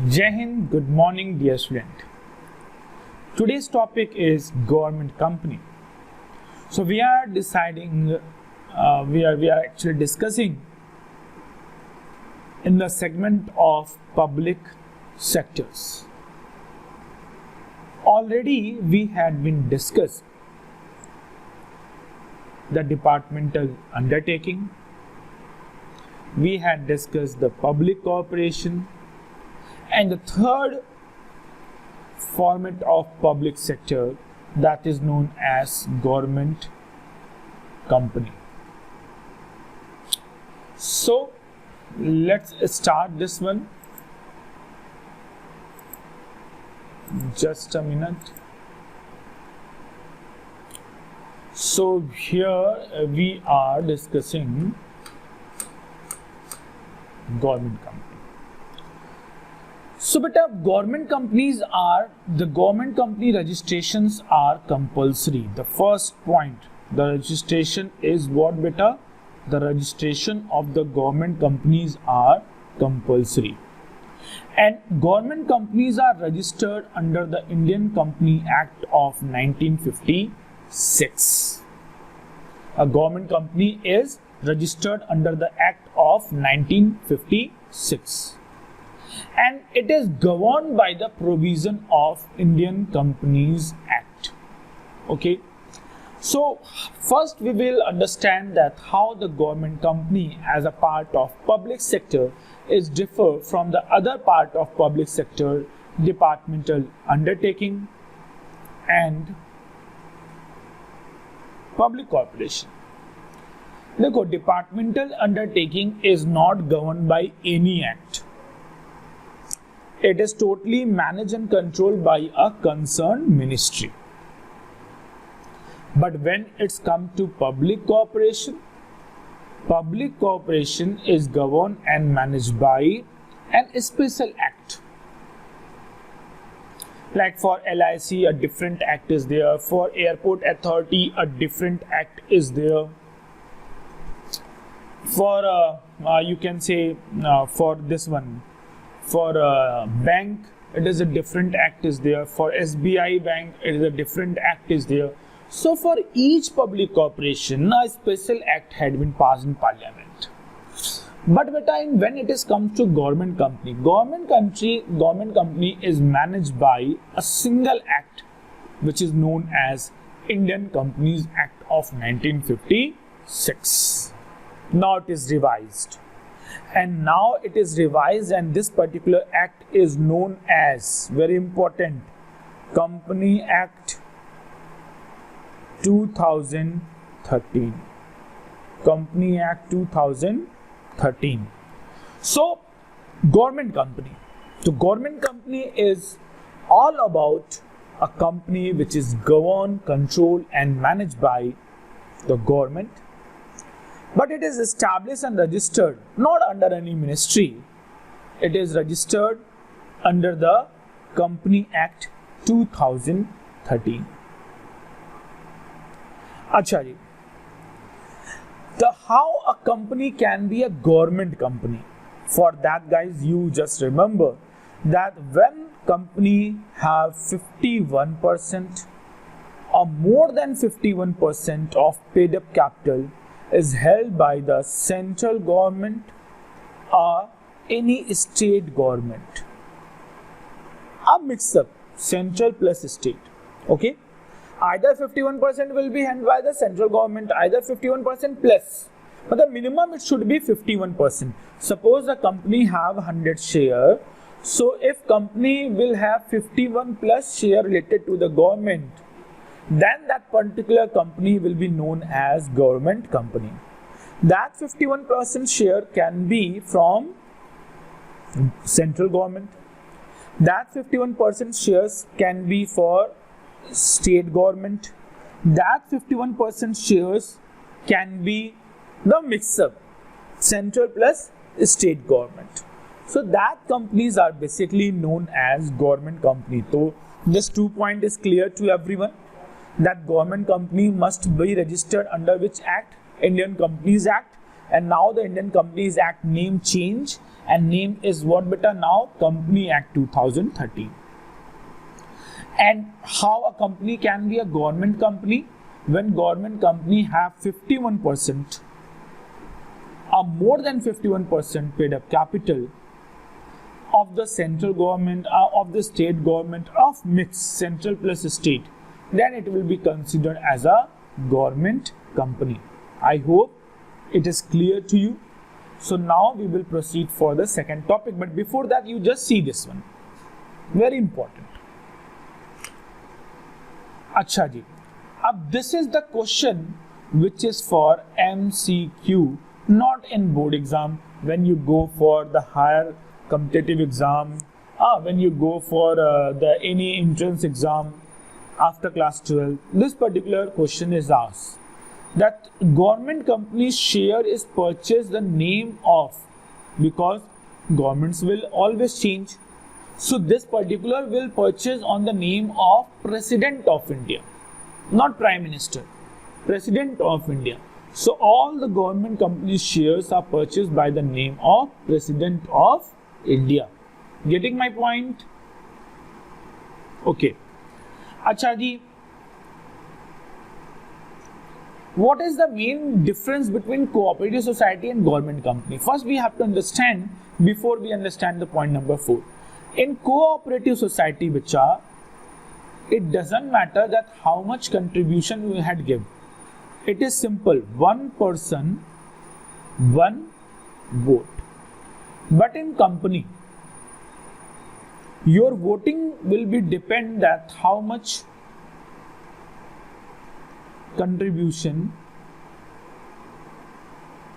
Jai Hind, good morning dear student. Today's topic is government company. So we are deciding, we are actually discussing in the segment of public sectors. Already we had been discussed the departmental undertaking. We had discussed the public corporation. And the third format of public sector, that is known as government company. So let's start this one. Just a minute. So here we are discussing government company. So, government companies are, the government company registrations are compulsory. The first point, the registration is what beta? The registration of the government companies are compulsory. And government companies are registered under the Indian Company Act of 1956. A government company is registered under the Act of 1956. And it is governed by the provision of Indian Companies Act. Okay, so first we will understand that how the government company as a part of public sector is differ from the other part of public sector, departmental undertaking and public corporation. Look, departmental undertaking is not governed by any act. It is totally managed and controlled by a concerned ministry. But when it's come to public corporation is governed and managed by an special act. Like for LIC, a different act is there. For airport authority, a different act is there. For you can say for this one, for a bank, it is a different act is there. For SBI bank, it is a different act is there. So for each public corporation, a special act had been passed in parliament. But when it is comes to government company is managed by a single act, which is known as Indian Companies Act of 1956. Now it is revised. And now it is revised, and this particular act is known as, very important, Company Act 2013. Company Act 2013. So, government company. So, government company is all about a company which is governed, controlled and managed by the government. But it is established and registered not under any ministry. It is registered under the Company Act 2013. Achha, how a company can be a government company? For that, guys, you just remember that when company have 51% or more than 51% of paid up capital is held by the central government or any state government. A mix up, central plus state. Okay, either 51% will be held by the central government, either 51% plus, but the minimum it should be 51%. Suppose the company have 100 share, so if company will have 51 plus share related to the government, then that particular company will be known as government company. That 51% share can be from central government. That 51% shares can be for state government. That 51% shares can be the mix-up, central plus state government. So that companies are basically known as government company. So this 2 point is clear to everyone, that government company must be registered under which act? Indian Companies Act. And now the Indian Companies Act name change, and name is what beta now? Company Act 2013. And how a company can be a government company? When government company have 51% or more than 51% paid up capital of the central government or of the state government, of mixed central plus state, then it will be considered as a government company. I hope it is clear to you. So now we will proceed for the second topic, but before that you just see this one, very important. Acha ji, अब this is the question which is for MCQ, not in board exam. When you go for the higher competitive exam, when you go for the any entrance exam after class 12, this particular question is asked that government company's share is purchased the name of, because governments will always change. So this particular will purchase on the name of President of India, not Prime Minister, President of India. So all the government companies shares are purchased by the name of President of India. Getting my point? Okay. Acha ji, what is the main difference between cooperative society and government company? First we have to understand, before we understand the point number 4. In cooperative society, bacha, it doesn't matter that how much contribution you had given. It is simple, one person, one vote. But in company, your voting will be depend that how much contribution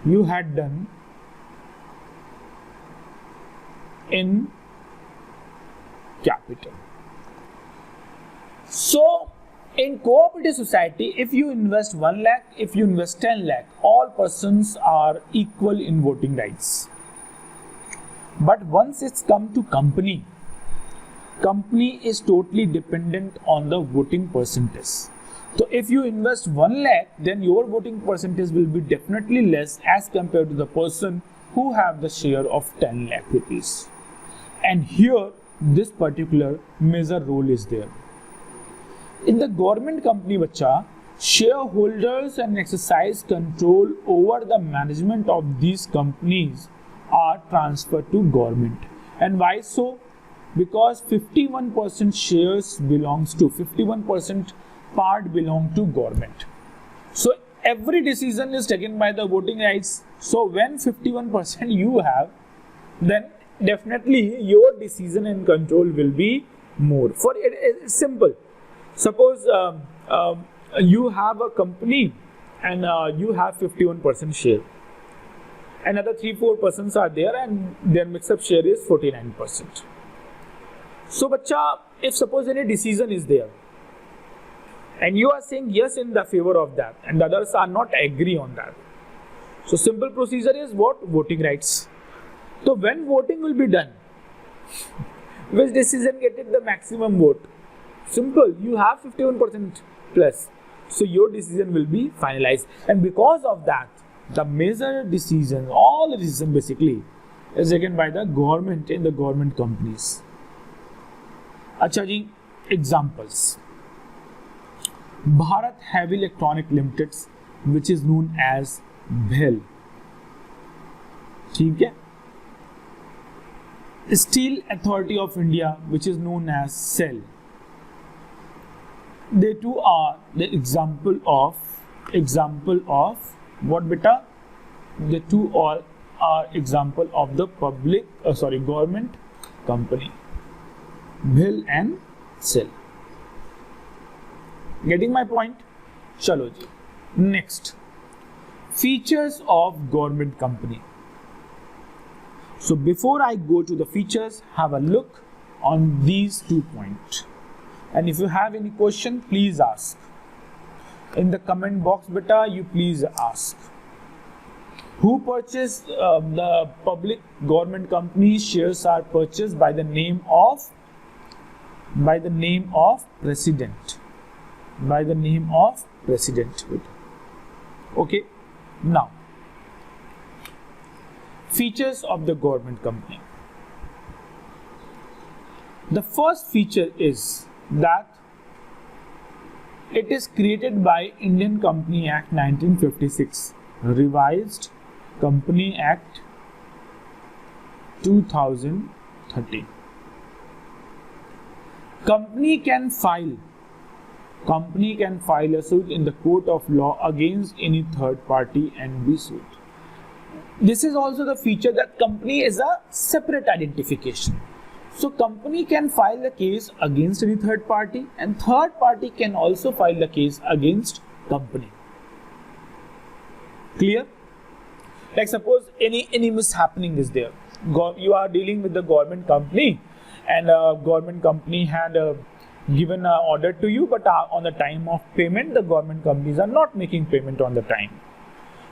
you had done in capital. So in cooperative society, if you invest 1 lakh, if you invest 10 lakh, all persons are equal in voting rights. But once it's come to company, company is totally dependent on the voting percentage. So if you invest 1 lakh, then your voting percentage will be definitely less as compared to the person who have the share of 10 lakh rupees. And here this particular major role is there. In the government company, bacha, shareholders and exercise control over the management of these companies are transferred to government. And why so? Because 51% shares belongs to, 51% part belong to government. So every decision is taken by the voting rights. So when 51% you have, then definitely your decision and control will be more. For it's simple. Suppose you have a company and you have 51% share. Another 3-4 persons are there and their mix-up share is 49%. So bacha, if suppose any decision is there and you are saying yes in the favor of that and the others are not agree on that. So simple procedure is what? Voting rights. So when voting will be done, which decision getting the maximum vote? Simple, you have 51% plus. So your decision will be finalized. And because of that, the major decision, all the decision basically is taken by the government in the government companies. Acha ji, examples. Bharat Heavy Electronic Limited, which is known as BHEL. ठीक है? Steel Authority of India, which is known as SEL. They too are the example of what beta? They too all are example of the government company. BHEL and SEL. Getting my point? Chalo ji. Next, features of government company. So before I go to the features, have a look on these 2 points. And if you have any question, please ask. In the comment box, beta, you please ask. Who purchased the public government company shares are purchased by the name of president. By the name of president. Okay. Now, Features of the government company. The first feature is that it is created by Indian Company Act 1956, Revised Company Act 2013. Company can file a suit in the court of law against any third party and be sued. This is also the feature that company is a separate identification. So company can file a case against any third party, and third party can also file a case against company. Clear? Like suppose any mishappening is there. You are dealing with the government company, and government company had given an order to you, but on the time of payment, the government companies are not making payment on the time.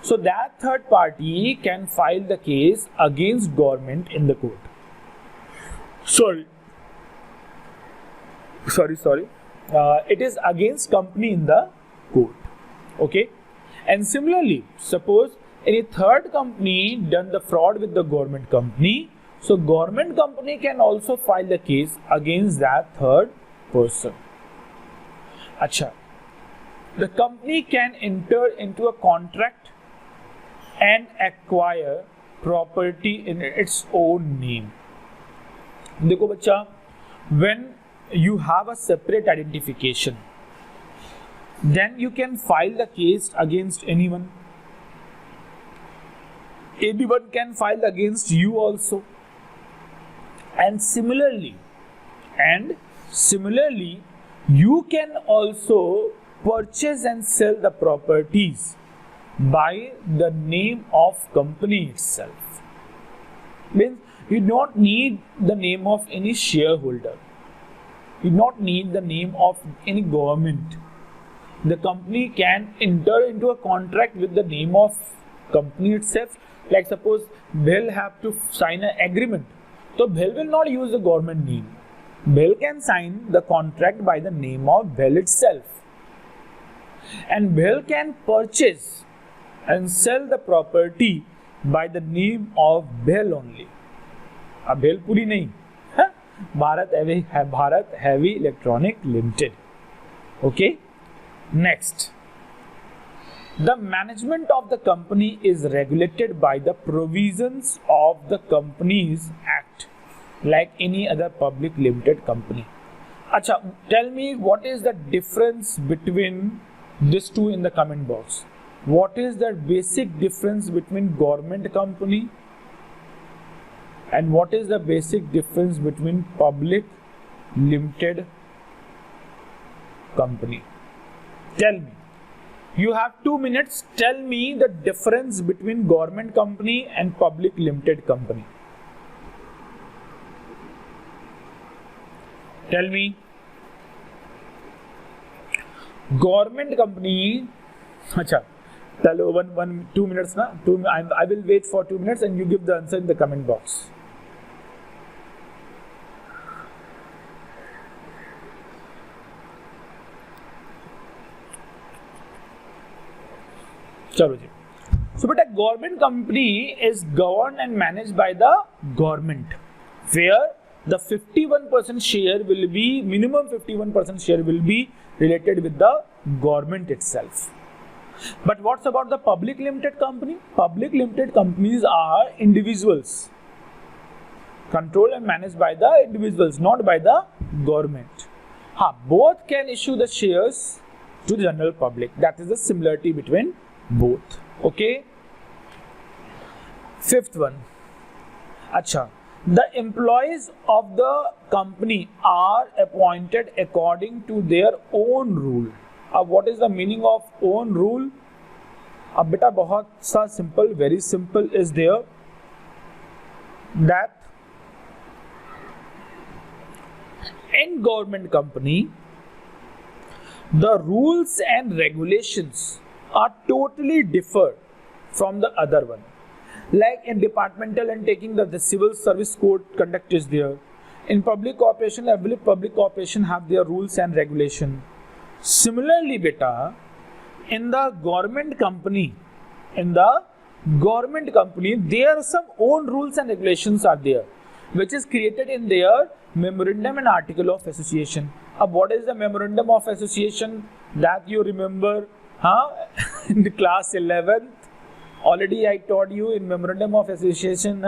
So that third party can file the case against government in the court. Sorry. It is against company in the court. Okay. And similarly, suppose any third company done the fraud with the government company, so government company can also file the case against that third person. Acha. The company can enter into a contract and acquire property in its own name. देखो बच्चा, when you have a separate identification, then you can file the case against anyone. Anyone can file against you also. And similarly, you can also purchase and sell the properties by the name of company itself. Means you don't need the name of any shareholder. You don't need the name of any government. The company can enter into a contract with the name of company itself. Like suppose BHEL have to sign an agreement. So BHEL will not use the government name. BHEL can sign the contract by the name of BHEL itself. And BHEL can purchase and sell the property by the name of BHEL only. अब भेलपुरी नहीं, Bharat heavy electronic limited. Okay. Next, the management of the company is regulated by the provisions of the Companies Act, like any other public limited company. Acha, tell me what is the difference between these two in the comment box. What is the basic difference between government company and what is the basic difference between public limited company? Tell me. You have 2 minutes. Tell me the difference between government company and public limited company. Tell me. Government company. Acha. Tell 2 minutes na. I will wait for 2 minutes and you give the answer in the comment box. So, but a government company is governed and managed by the government, where the 51% share will be, minimum 51% share will be related with the government itself. But what's about the public limited company? Public limited companies are individuals, controlled and managed by the individuals, not by the government. Both can issue the shares to the general public. That is the similarity between both. Okay. Fifth one. Acha. The employees of the company are appointed according to their own rule. What is the meaning of own rule? Beta bahut sa simple, very simple is there, that in government company the rules and regulations are totally different from the other one. Like in departmental and taking the civil service code conduct is there. In public corporation, every public corporation have their rules and regulation. Similarly, beta, in the government company, government company, there are some own rules and regulations are there, which is created in their memorandum and article of association. What is the memorandum of association that you remember? In the class 11th, already I taught you in memorandum of association,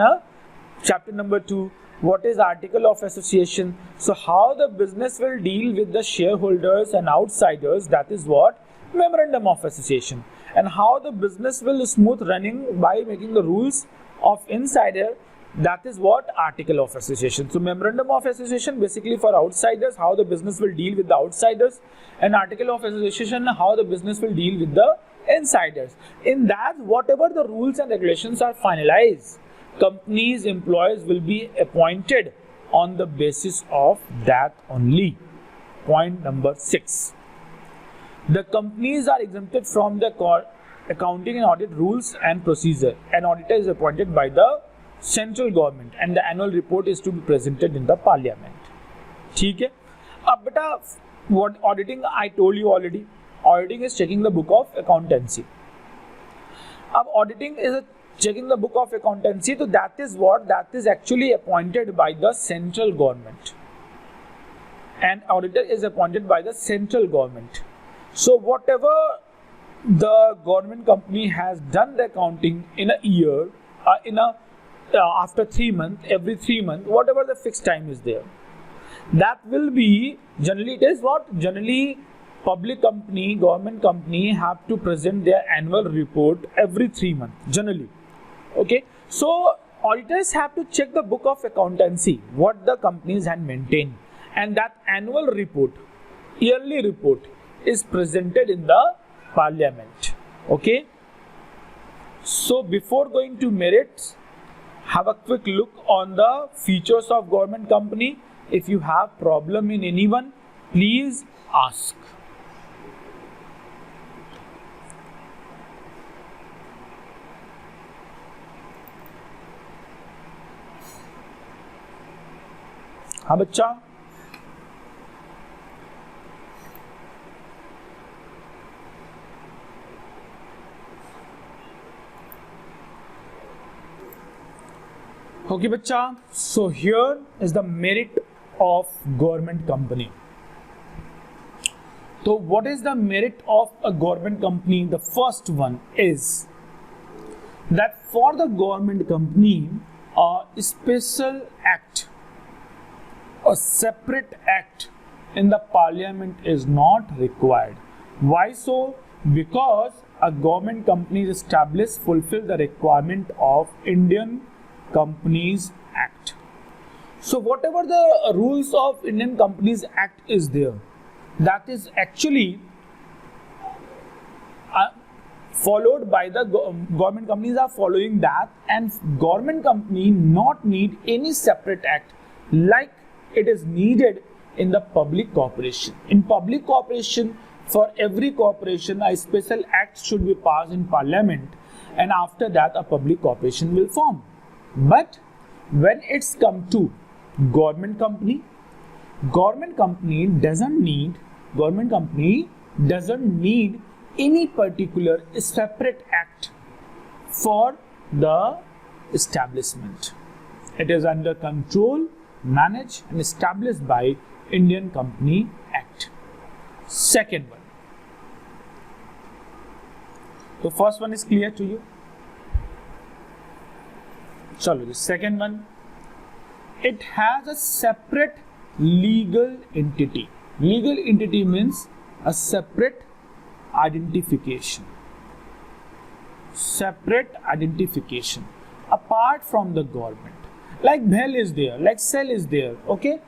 chapter number 2. What is article of association? So how the business will deal with the shareholders and outsiders, that is what memorandum of association. And how the business will smooth running by making the rules of insider, that is what article of association. So memorandum of association basically for outsiders, how the business will deal with the outsiders, and article of association, how the business will deal with the insiders. In that, whatever the rules and regulations are finalized, companies' employees will be appointed on the basis of that only. Point number 6. The companies are exempted from the accounting and audit rules and procedure. An auditor is appointed by the central government and the annual report is to be presented in the parliament. ठीक है? अब बेटा, what auditing I told you already. Auditing is checking the book of accountancy. अब auditing is checking the book of accountancy, so that is what? That is actually appointed by the central government. An auditor is appointed by the central government. So whatever the government company has done the accounting in a year, after 3 months, every 3 months, whatever the fixed time is there, that will be, generally it is what? Generally public company, government company have to present their annual report every 3 months, generally. Okay, so auditors have to check the book of accountancy, what the companies had maintained, and that annual report, yearly report is presented in the parliament. Okay, so before going to merits, have a quick look on the features of government company. If you have problem in anyone, please ask. हाँ बच्चा, okay बच्चा. So here is the merit of government company. So what is the merit of a government company? The first one is that for the government company, a special act, a separate act in the parliament is not required. Why so? Because a government company is established, fulfill the requirement of Indian Companies Act. So whatever the rules of Indian Companies Act is there, that is actually followed by the government companies are following that, and government company not need any separate act like it is needed in the public corporation. In public corporation, for every corporation, a special act should be passed in parliament, and after that a public corporation will form. But when it's come to government company doesn't need any particular separate act for the establishment. It is under control, managed and established by Indian Company Act. Second one. So first one is clear to you. Chalo, the second one. It has a separate legal entity. Legal entity means a separate identification. Separate identification apart from the government. Like BHEL is there, like Cell is there, okay?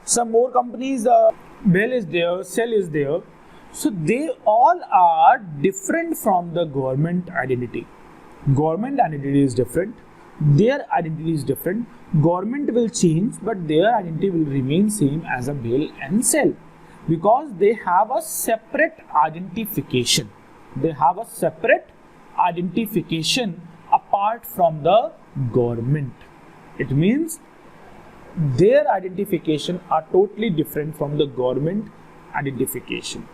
Some more companies, BHEL is there, Cell is there. So they all are different from the government identity. Government identity is different, their identity is different. Government will change, but their identity will remain same as a BHEL and Cell, because they have a separate identification. They have a separate identification apart from the government. It means their identification are totally different from the government identification.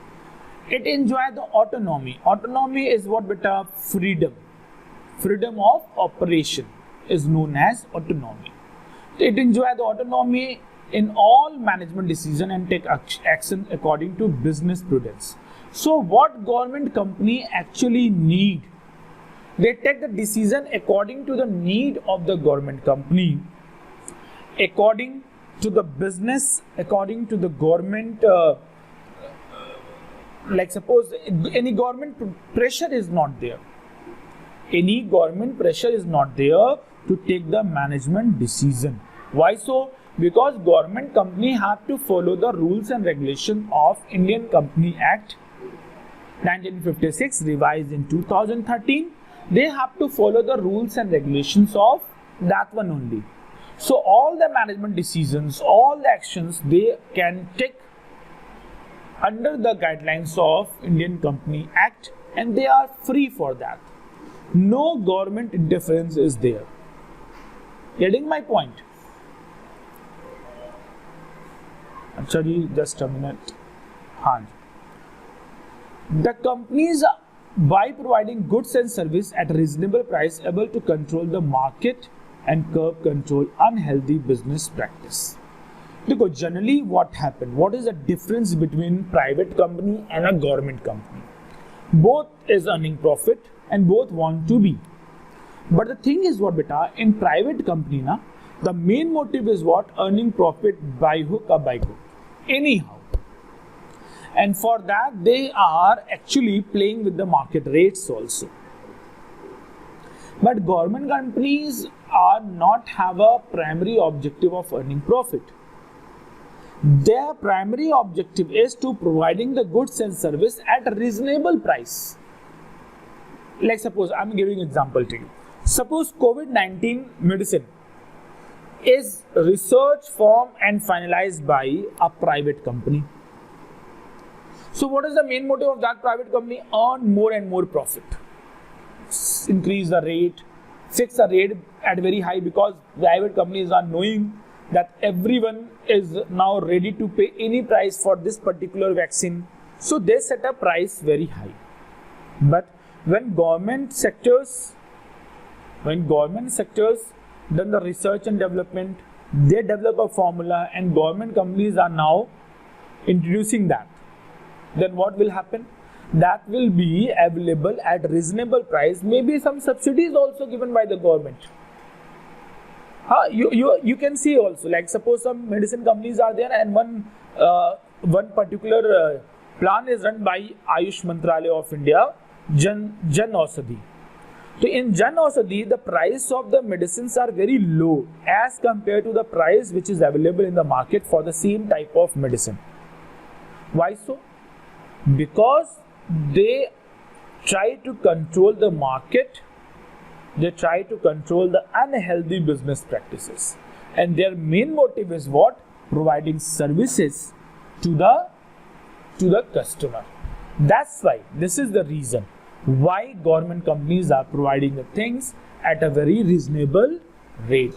It enjoys the autonomy. Autonomy is what beta? Freedom. freedom of operation is known as autonomy. It enjoys the autonomy in all management decision and take action according to business prudence. So what government company actually need? They take the decision according to the need of the government company, according to the business, according to the government, like suppose any government pressure is not there. Any government pressure is not there to take the management decision. Why so? Because government company have to follow the rules and regulations of Indian Company Act 1956 revised in 2013. They have to follow the rules and regulations of that one only. So all the management decisions, all the actions they can take under the guidelines of Indian Company Act, and they are free for that. No government interference is there. Getting my point? Actually, just a minute. The companies, by providing goods and service at a reasonable price, able to control the market and curb control unhealthy business practice. Because generally what happens? What is the difference between private company and a government company? Both is earning profit and both want to be. But the thing is what beta, in private company na, the main motive is what? Earning profit by hook or by crook. Anyhow. And for that they are actually playing with the market rates also. But government companies are not have a primary objective of earning profit. Their primary objective is to providing the goods and service at a reasonable price. Like suppose, I am giving an example to you. Suppose COVID-19 medicine is research formed and finalized by a private company. So what is the main motive of that private company? Earn more and more profit. Increase the rate, fix the rate at very high, because private companies are knowing that everyone is now ready to pay any price for this particular vaccine. So they set a price very high. But when government sectors done the research and development, they develop a formula and government companies are now introducing that, then what will happen? That will be available at reasonable price, maybe some subsidies also given by the government. You can see also, like suppose some medicine companies are there and one particular plan is run by Ayush Mantralaya of India, Jan Aushadhi. So in Jan Aushadhi, the price of the medicines are very low as compared to the price which is available in the market for the same type of medicine. Why so? Because they try to control the market, they try to control the unhealthy business practices, and their main motive is what? Providing services to the customer. That's why, this is the reason why government companies are providing the things at a very reasonable rate.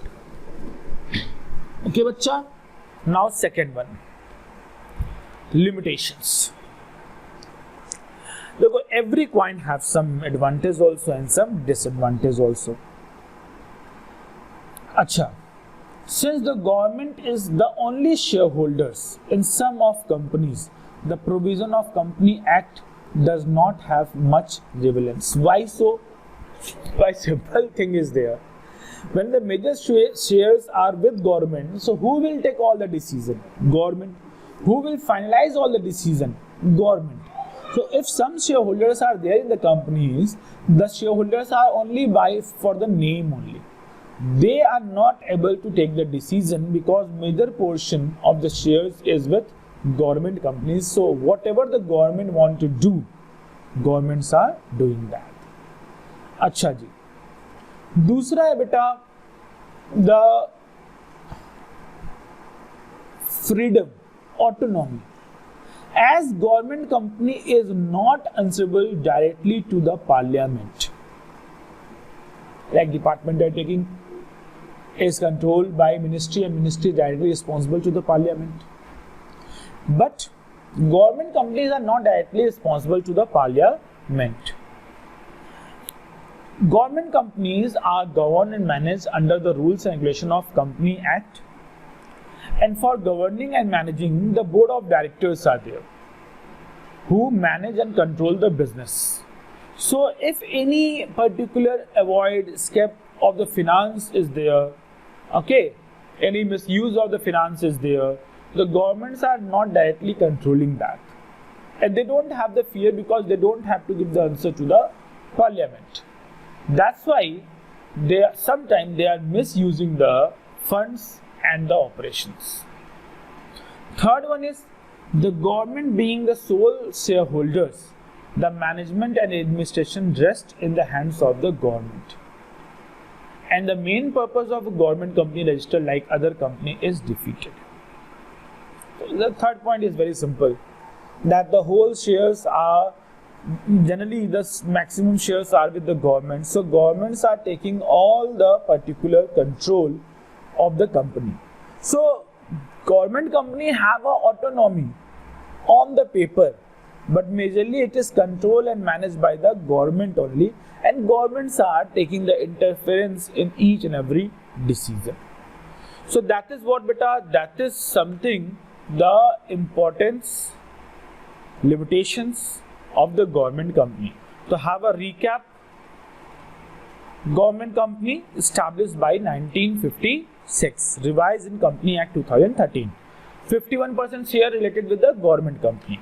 Okay, bacha. Now second one, limitations. Look, every coin have some advantage also and some disadvantage also. Acha, since the government is the only shareholders in some of companies, the provision of Company Act does not have much relevance. Why so? Why? Simple thing is there. When the major shares are with government, so who will take all the decision? Government. Who will finalize all the decision? Government. So if some shareholders are there in the companies, the shareholders are only for the name only. They are not able to take the decision because major portion of the shares is with government companies. So whatever the government want to do, governments are doing that. अच्छा जी, दूसरा है बेटा the freedom, autonomy. As government company is not answerable directly to the parliament, like department undertaking is controlled by ministry and ministry is directly responsible to the parliament. But government companies are not directly responsible to the parliament. Government companies are governed and managed under the rules and regulation of Company Act, and for governing and managing, the board of directors are there who manage and control the business. So if any particular avoid step of the finance is there, okay, any misuse of the finance is there, the governments are not directly controlling that, and they don't have the fear because they don't have to give the answer to the parliament. That's why sometimes they are misusing the funds and the operations. Third one is the government being the sole shareholders, the management and administration rest in the hands of the government, and the main purpose of a government company registered like other company is defeated. So the third point is very simple, that the whole shares are generally the maximum shares are with the government, so governments are taking all the particular control of the company. So government company have a autonomy on the paper, but majorly it is controlled and managed by the government only, and governments are taking the interference in each and every decision. So that is what beta, that is something, the importance, limitations of the government company. To have a recap, government company established by 1956, revised in Company Act 2013. 51% share related with the government company.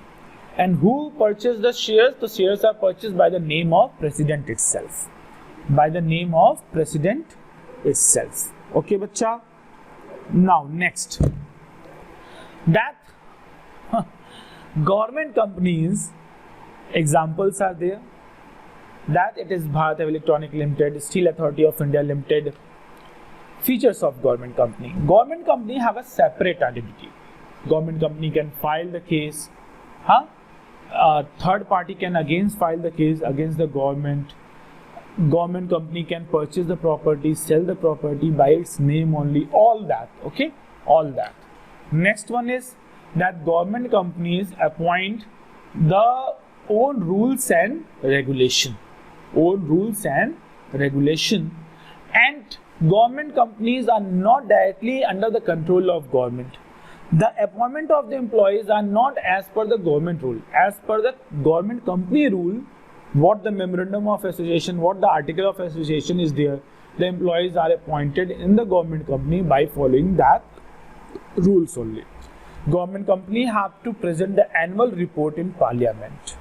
And who purchased the shares? The shares are purchased by the name of President itself. By the name of President itself. Okay, bacha. Now next, that government companies examples are there, that it is Bharat Heavy Electronics Limited, Steel Authority of India Limited. Features of government company. Government company have a separate identity. Government company can file the case. Third party can again file the case against the government. Government company can purchase the property, sell the property by its name only. All that. Okay. All that. Next one is that government companies appoint the own rules and regulation. Own rules and regulation. And government companies are not directly under the control of government. The appointment of the employees are not as per the government rule. As per the government company rule, what the memorandum of association, what the article of association is there, the employees are appointed in the government company by following that rules only. Government company have to present the annual report in parliament.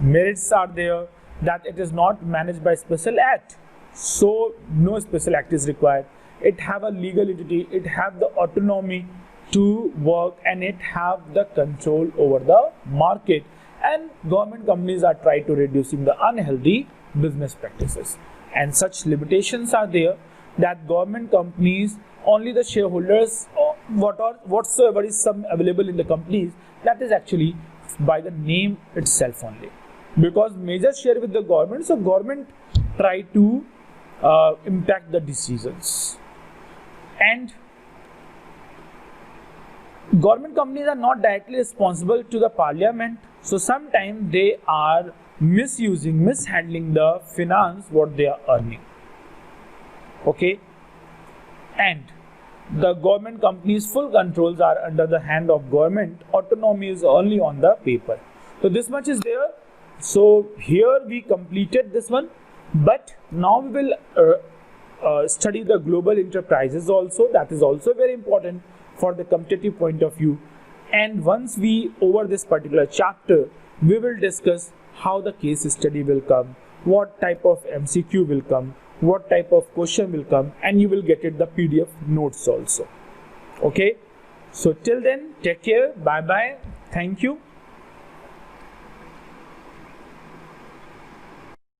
Merits are there, that it is not managed by special act, so no special act is required. It have a legal entity, it have the autonomy to work, and it have the control over the market, and government companies are trying to reducing the unhealthy business practices. And such limitations are there, that government companies only the shareholders whatsoever is some available in the companies, that is actually by the name itself only, because major share with the government, so government try to impact the decisions. And government companies are not directly responsible to the parliament, so sometimes they are mishandling the finance what they are earning. Okay, and the government companies' full controls are under the hand of government. Autonomy is only on the paper. So this much is there. So here we completed this one, but now we will study the global enterprises also. That is also very important for the competitive point of view. And once we over this particular chapter, we will discuss how the case study will come, what type of MCQ will come, what type of question will come, and you will get it the PDF notes also. Okay, so till then, take care, bye bye, thank you.